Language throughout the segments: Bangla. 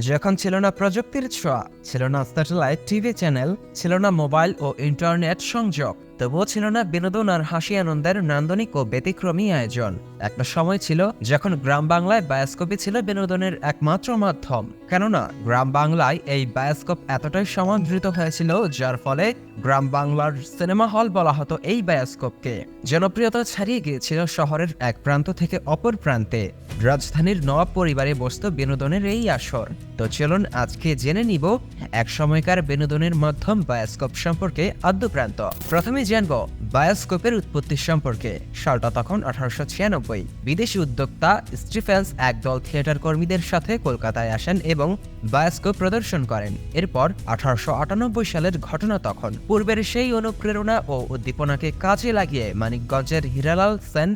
যখন ছিল না প্রযুক্তির ছোঁয়া, ছিল না স্যাটেলাইট টিভি চ্যানেল, ছিল না মোবাইল ও ইন্টারনেট সংযোগ, তবুও ছিল না বিনোদন আর হাসি আনন্দের নান্দনিক ও ব্যতিক্রমী আয়োজন। একটা সময় ছিল যখন গ্রাম বাংলায় বায়োস্কোপই ছিল বিনোদনের একমাত্র মাধ্যম। কেননা গ্রাম বাংলায় এই বায়োস্কোপ এতটাই সমাদৃত হয়েছিল, যার ফলে গ্রাম বাংলার সিনেমা হল বলা হতো এই বায়োস্কোপকে। জনপ্রিয়তা ছাড়িয়ে গিয়েছিল শহরের এক প্রান্ত থেকে অপর প্রান্তে। রাজধানীর নবাব পরিবারে বসত বিনোদনের এই আসর। তো চলুন আজকে জেনে নিব এক সময়কার বিনোদনের মাধ্যম বায়োস্কোপ সম্পর্কে আদ্যপ্রান্ত। প্রথমে জানব বায়োস্কোপের উৎপত্তি সম্পর্কে। সালটা তখন 1896। বিদেশি উদ্যোক্তা স্টিফেন্স একদল থিয়েটার কর্মীদের সাথে কলকাতায় আসেন এবং বায়োস্কোপ প্রদর্শন করেন। এরপর 1898 সালের ঘটনা। তখন পূর্বের সেই অনুপ্রেরণা ও উদ্দীপনাকে কাজে লাগিয়ে মানিকগঞ্জের হীরালাল সেন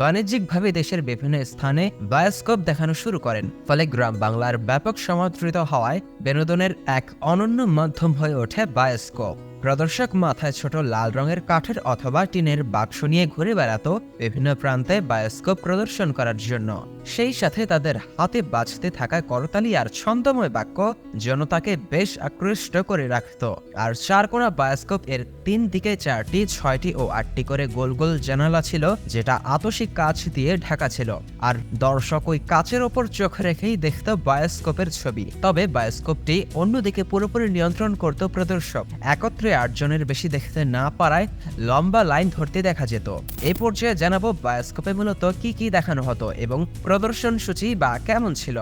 বাণিজ্যিকভাবে দেশের বিভিন্ন স্থানে বায়োস্কোপ দেখানো শুরু করেন। ফলে গ্রাম বাংলার ব্যাপক সমাদৃত হওয়ায় বিনোদনের এক অনন্য মাধ্যম হয়ে ওঠে বায়োস্কোপ। প্রদর্শক মাথায় ছোট লাল রঙের কাঠের অথবা টিনের বাক্স নিয়ে ঘুরে বেড়াতো বিভিন্ন প্রান্তে বায়োস্কোপ প্রদর্শন করার জন্য। সেই সাথে তাদের হাতে বাজতে থাকা করতালি আর ছন্দময় বাক্য জনতাকে বেশ আকৃষ্ট করে রাখত। আর চারকোনা বায়োস্কোপ এর 3 দিকে 4টি, 6টি ও 8টি করে গোল গোল জানালা ছিল, যেটা আতসী কাঁচ দিয়ে ঢাকা ছিল। আর দর্শক ওই কাচের ওপর চোখ রেখেই দেখত বায়োস্কোপের ছবি। তবে বায়োস্কোপটি অন্যদিকে পুরোপুরি নিয়ন্ত্রণ করত প্রদর্শক। একত্রে 8 জনের বেশি দেখতে না পারায় লম্বা লাইন ধরতে দেখা যেত। এই পর্যায়ে জানাবো বায়োস্কোপে মূলত কি কি দেখানো হতো এবং প্রদর্শন সূচি বা কেমন ছিল।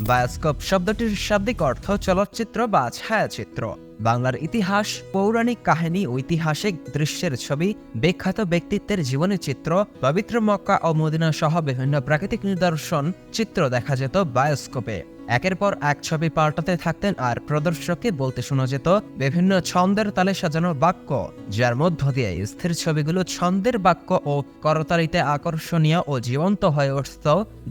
বায়োস্কোপ শব্দটির শাব্দিক অর্থ চলচ্চিত্র বা ছায়াচিত্র। বাংলার ইতিহাস, পৌরাণিক কাহিনী, ঐতিহাসিক দৃশ্যের ছবি, বিখ্যাত ব্যক্তিত্বের জীবনী চিত্র, পবিত্র মক্কা ও মদিনা সহ বিভিন্ন প্রাকৃতিক নিদর্শন চিত্র দেখা যেত বায়োস্কোপে। একের পর এক ছবি পাল্টাতে থাকতেন আর প্রদর্শককে বলতে শোনা যেত বিভিন্ন ছন্দের তালে সাজানো বাক্য, যার মধ্য দিয়ে স্থির ছবিগুলো ছন্দের বাক্য ও করতালিতে আকর্ষণীয় ও জীবন্ত হয়ে উঠত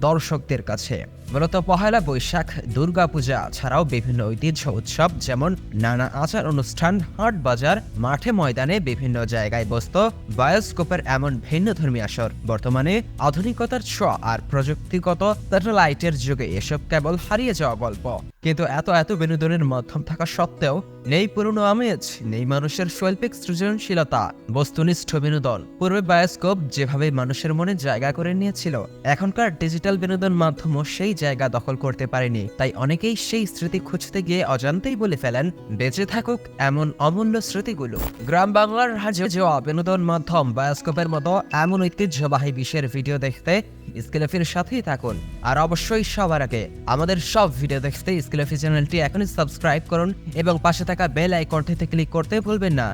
দর্শকদের কাছে। মূলত পহেলা বৈশাখ, দুর্গাপূজা ছাড়াও বিভিন্ন ঐতিহ্য উৎসব যেমন নানা আচার অনুষ্ঠান, হাট বাজার, মাঠে ময়দানে বিভিন্ন জায়গায় বসত বায়োস্কোপের এমন ভিন্নধর্মী আসর। বর্তমানে আধুনিকতার ছোঁয়া আর প্রযুক্তিগত স্যাটেলাইটের যুগে এসব কেবল হারিয়ে যাওয়া গল্প। কিন্তু এত বিনোদনের মাধ্যম থাকা সত্ত্বেও নেই পুরনো আমেজ, নেই মানুষের শৈল্পিক সৃজনশীলতা, বস্তুনিষ্ঠ বিনোদন। পূর্বে বায়োস্কোপ যেভাবে মানুষের মনে জায়গা করে নিয়েছিল, এখনকার ডিজিটাল বিনোদন মাধ্যমও সেই জায়গা দখল করতে পারেনি। তাই অনেকেই সেই স্মৃতি খুঁজতে গিয়ে অজান্তেই বলে ফেলেন বেঁচে থাকুক এমন অমূল্য স্মৃতিগুলো। গ্রাম বাংলার হাজে যাওয়া বিনোদন মাধ্যম বায়োস্কোপের মতো এমন ঐতিহ্যবাহী বিষয়ের ভিডিও দেখতে স্কিলফির সাথেই থাকুন। আর অবশ্যই সবার আগে আমাদের সব ভিডিও দেখতে স্কিলফি চ্যানেলটি এখনই সাবস্ক্রাইব করুন এবং পাশে থাকা বেল আইকনটিতে ক্লিক করতে ভুলবেন না।